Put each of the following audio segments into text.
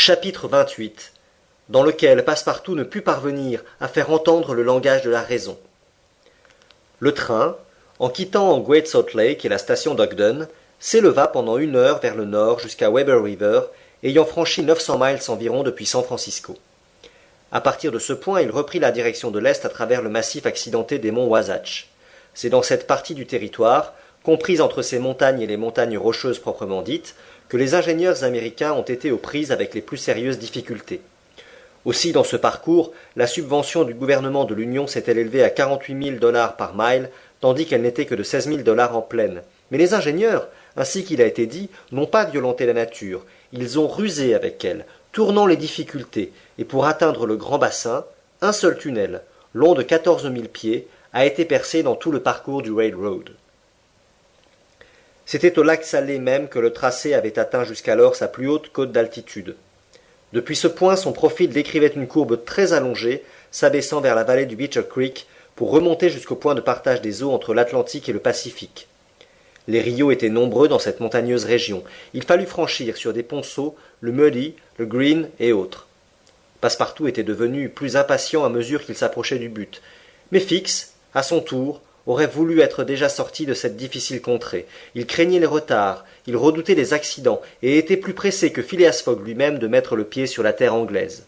Chapitre 28, dans lequel Passepartout ne put parvenir à faire entendre le langage de la raison. Le train, en quittant Great Salt Lake et la station d'Ogden, s'éleva pendant 1 heure vers le nord jusqu'à Weber River, ayant franchi 900 miles environ depuis San Francisco. À partir de ce point, il reprit la direction de l'est à travers le massif accidenté des monts Wasatch. C'est dans cette partie du territoire, comprise entre ces montagnes et les montagnes rocheuses proprement dites, que les ingénieurs américains ont été aux prises avec les plus sérieuses difficultés. Aussi, dans ce parcours, la subvention du gouvernement de l'Union s'est-elle élevée à 48 000 $ par mile, tandis qu'elle n'était que de 16 000 $ en plaine. Mais les ingénieurs, ainsi qu'il a été dit, n'ont pas violenté la nature, ils ont rusé avec elle, tournant les difficultés, et pour atteindre le grand bassin, un seul tunnel, long de 14 000 pieds, a été percé dans tout le parcours du railroad. C'était au lac Salé même que le tracé avait atteint jusqu'alors sa plus haute cote d'altitude. Depuis ce point, son profil décrivait une courbe très allongée, s'abaissant vers la vallée du Beecher Creek, pour remonter jusqu'au point de partage des eaux entre l'Atlantique et le Pacifique. Les rios étaient nombreux dans cette montagneuse région. Il fallut franchir sur des ponceaux le Muddy, le Green et autres. Passepartout était devenu plus impatient à mesure qu'il s'approchait du but. Mais Fix, à son tour, aurait voulu être déjà sorti de cette difficile contrée. Il craignait les retards, il redoutait les accidents, et était plus pressé que Phileas Fogg lui-même de mettre le pied sur la terre anglaise.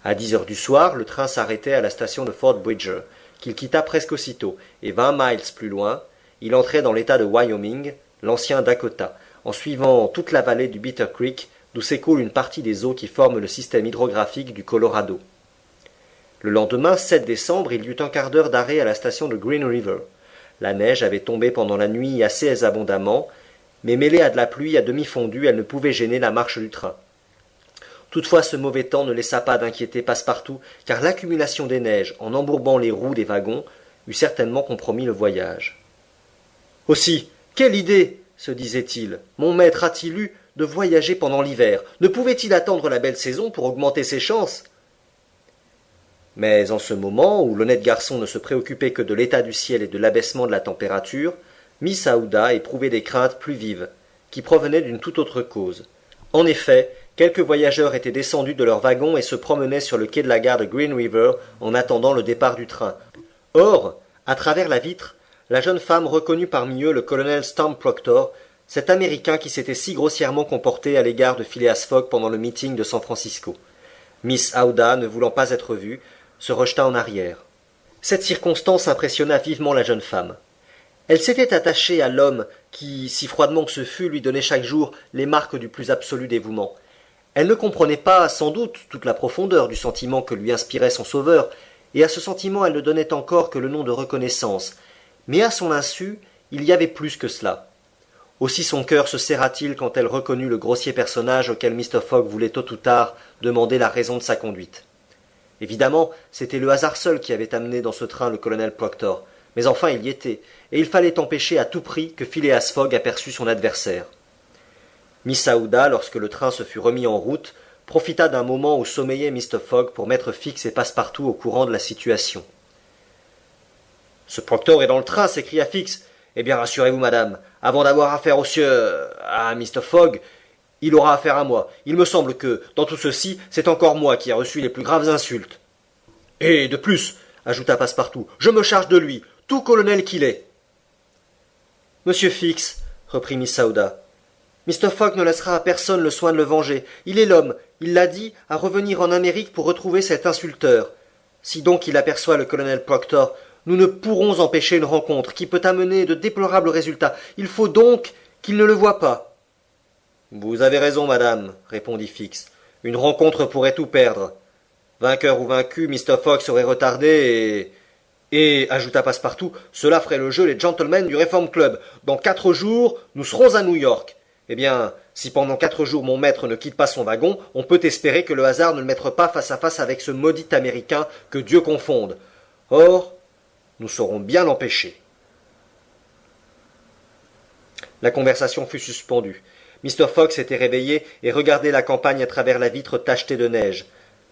À 10 heures du soir, le train s'arrêtait à la station de Fort Bridger, qu'il quitta presque aussitôt, et 20 miles plus loin, il entrait dans l'état de Wyoming, l'ancien Dakota, en suivant toute la vallée du Beecher Creek, d'où s'écoule une partie des eaux qui forment le système hydrographique du Colorado. Le lendemain, 7 décembre, il y eut un quart d'heure d'arrêt à la station de Green River. La neige avait tombé pendant la nuit assez abondamment, mais mêlée à de la pluie à demi fondue, elle ne pouvait gêner la marche du train. Toutefois, ce mauvais temps ne laissa pas d'inquiéter Passepartout, car l'accumulation des neiges, en embourbant les roues des wagons, eût certainement compromis le voyage. Aussi, quelle idée, se disait-il, mon maître a-t-il eu de voyager pendant l'hiver? Ne pouvait-il attendre la belle saison pour augmenter ses chances? Mais en ce moment où l'honnête garçon ne se préoccupait que de l'état du ciel et de l'abaissement de la température, Miss Aouda éprouvait des craintes plus vives, qui provenaient d'une toute autre cause. En effet, quelques voyageurs étaient descendus de leurs wagons et se promenaient sur le quai de la gare de Green River en attendant le départ du train. Or, à travers la vitre, la jeune femme reconnut parmi eux le colonel Stamp Proctor, cet Américain qui s'était si grossièrement comporté à l'égard de Phileas Fogg pendant le meeting de San Francisco. Miss Aouda, ne voulant pas être vue, se rejeta en arrière. Cette circonstance impressionna vivement la jeune femme. Elle s'était attachée à l'homme qui, si froidement que ce fût, lui donnait chaque jour les marques du plus absolu dévouement. Elle ne comprenait pas, sans doute, toute la profondeur du sentiment que lui inspirait son sauveur, et à ce sentiment elle ne donnait encore que le nom de reconnaissance. Mais à son insu, il y avait plus que cela. Aussi son cœur se serra-t-il quand elle reconnut le grossier personnage auquel Mr. Fogg voulait tôt ou tard demander la raison de sa conduite. Évidemment, c'était le hasard seul qui avait amené dans ce train le colonel Proctor, mais enfin il y était, et il fallait empêcher à tout prix que Phileas Fogg aperçût son adversaire. Miss Aouda, lorsque le train se fut remis en route, profita d'un moment où sommeillait Mr. Fogg pour mettre Fix et Passepartout au courant de la situation. « Ce Proctor est dans le train !» s'écria Fix. « Eh bien, rassurez-vous, madame, avant d'avoir affaire au à Mr. Fogg, il aura affaire à moi. Il me semble que, dans tout ceci, c'est encore moi qui ai reçu les plus graves insultes. »« Et de plus, » ajouta Passepartout, « je me charge de lui, tout colonel qu'il est. » « Monsieur Fix, » reprit Miss Aouda, « Mr. Fogg ne laissera à personne le soin de le venger. Il est l'homme, il l'a dit, à revenir en Amérique pour retrouver cet insulteur. Si donc il aperçoit le colonel Proctor, nous ne pourrons empêcher une rencontre qui peut amener de déplorables résultats. Il faut donc qu'il ne le voie pas. »« Vous avez raison, madame, » répondit Fix. « Une rencontre pourrait tout perdre. Vainqueur ou vaincu, Mr. Fogg serait retardé et, ajouta Passepartout, cela ferait le jeu les gentlemen du Reform Club. Dans 4 jours, nous serons à New York. Eh bien, si pendant 4 jours mon maître ne quitte pas son wagon, on peut espérer que le hasard ne le mette pas face à face avec ce maudit Américain, que Dieu confonde. Or, nous saurons bien l'empêcher. » La conversation fut suspendue. Mr. Fogg s'était réveillé et regardait la campagne à travers la vitre tachetée de neige.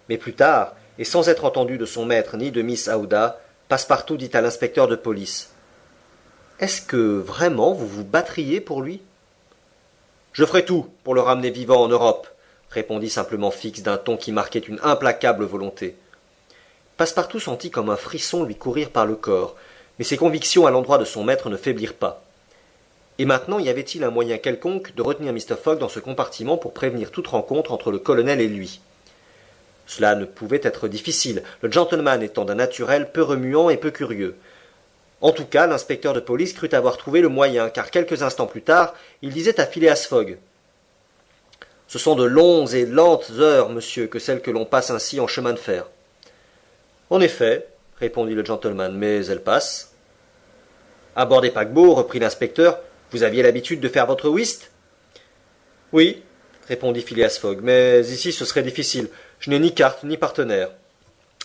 Mais plus tard, et sans être entendu de son maître ni de Miss Aouda, Passepartout dit à l'inspecteur de police. « Est-ce que, vraiment, vous vous battriez pour lui ?»« Je ferai tout pour le ramener vivant en Europe, » répondit simplement Fix d'un ton qui marquait une implacable volonté. Passepartout sentit comme un frisson lui courir par le corps, mais ses convictions à l'endroit de son maître ne faiblirent pas. Et maintenant y avait-il un moyen quelconque de retenir Mr. Fogg dans ce compartiment pour prévenir toute rencontre entre le colonel et lui? Cela ne pouvait être difficile, le gentleman étant d'un naturel peu remuant et peu curieux. En tout cas, l'inspecteur de police crut avoir trouvé le moyen, car quelques instants plus tard, il disait à Phileas Fogg: « Ce sont de longues et lentes heures, monsieur, que celles que l'on passe ainsi en chemin de fer. »« En effet, répondit le gentleman, mais elles passent. »« À bord des paquebots, reprit l'inspecteur, vous aviez l'habitude de faire votre whist ?»« Oui, répondit Phileas Fogg, mais ici ce serait difficile. Je n'ai ni carte ni partenaire. »«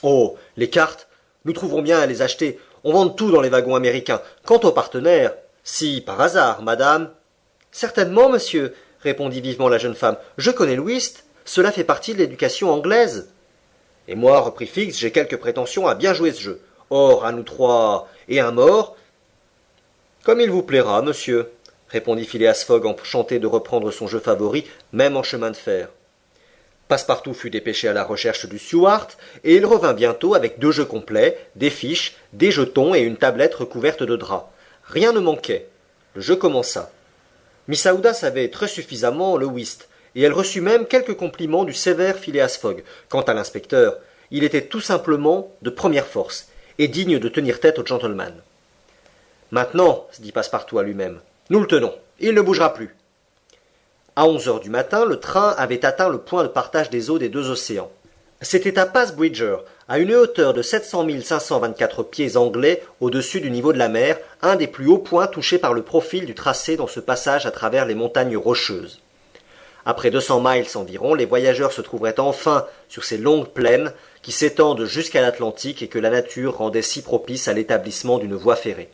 Oh, les cartes, nous trouverons bien à les acheter. On vend tout dans les wagons américains. Quant aux partenaires, si, par hasard, madame... »« Certainement, monsieur, répondit vivement la jeune femme. Je connais le whist. Cela fait partie de l'éducation anglaise. Et moi, reprit Fix, j'ai quelques prétentions à bien jouer ce jeu. Or, à nous trois et un mort... Comme il vous plaira, monsieur, répondit Phileas Fogg, enchanté de reprendre son jeu favori, même en chemin de fer. Passepartout fut dépêché à la recherche du Stewart, et il revint bientôt avec 2 jeux complets, des fiches, des jetons et une tablette recouverte de drap. Rien ne manquait. Le jeu commença. Miss Aouda savait très suffisamment le whist, et elle reçut même quelques compliments du sévère Phileas Fogg. Quant à l'inspecteur, il était tout simplement de première force, et digne de tenir tête au gentleman. Maintenant, se dit Passepartout à lui-même, nous le tenons, il ne bougera plus. À 11 heures du matin, le train avait atteint le point de partage des eaux des 2 océans. C'était à Pass Bridger, à une hauteur de 700 524 pieds anglais au-dessus du niveau de la mer, un des plus hauts points touchés par le profil du tracé dans ce passage à travers les montagnes rocheuses. Après 200 miles environ, les voyageurs se trouveraient enfin sur ces longues plaines qui s'étendent jusqu'à l'Atlantique et que la nature rendait si propice à l'établissement d'une voie ferrée.